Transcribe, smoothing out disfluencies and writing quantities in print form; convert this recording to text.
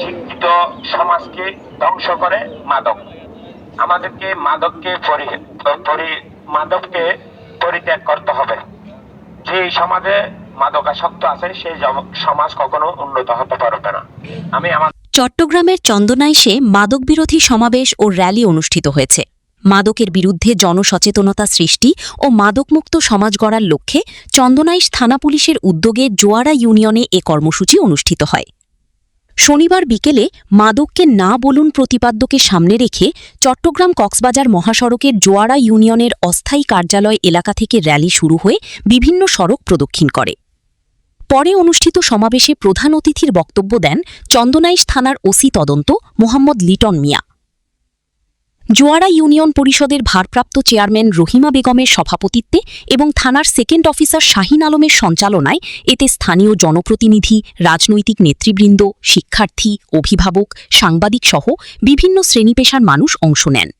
শিক্ষিত সমাজকে ধ্বংস করে মাদক। আমাদেরকে মাদককে পরিত্যাগ করতে হবে। যে সমাজে মাদকাসক্ত আছে সেই সমাজ কখনো উন্নত হতে পারবে না। চট্টগ্রামের চন্দনাইশে মাদক বিরোধী সমাবেশ ও র্যালি অনুষ্ঠিত হয়েছে। মাদকের বিরুদ্ধে জনসচেতনতা সৃষ্টি ও মাদকমুক্ত সমাজ গড়ার লক্ষ্যে চন্দনাইশ থানা পুলিশের উদ্যোগে জোয়ারা ইউনিয়নে এ কর্মসূচি অনুষ্ঠিত হয়। শনিবার বিকেলে মাদককে না বলুন প্রতিপাদ্যকে সামনে রেখে চট্টগ্রাম কক্সবাজার মহাসড়কের জোয়ারা ইউনিয়নের অস্থায়ী কার্যালয় এলাকা থেকে র্যালি শুরু হয়ে বিভিন্ন সড়ক প্রদক্ষিণ করে। পরে অনুষ্ঠিত সমাবেশে প্রধান অতিথির বক্তব্য দেন চন্দনাইশ থানার ওসি তদন্ত মোহাম্মদ লিটন মিয়া। জোয়ারা ইউনিয়ন পরিষদের ভারপ্রাপ্ত চেয়ারম্যান রহিমা বেগমের সভাপতিত্বে এবং থানার সেকেন্ড অফিসার শাহিন আলমের সঞ্চালনায় এতে স্থানীয় জনপ্রতিনিধি, রাজনৈতিক নেতৃবৃন্দ, শিক্ষার্থী, অভিভাবক, সাংবাদিক সহ বিভিন্ন শ্রেণীপেশার মানুষ অংশ নেন।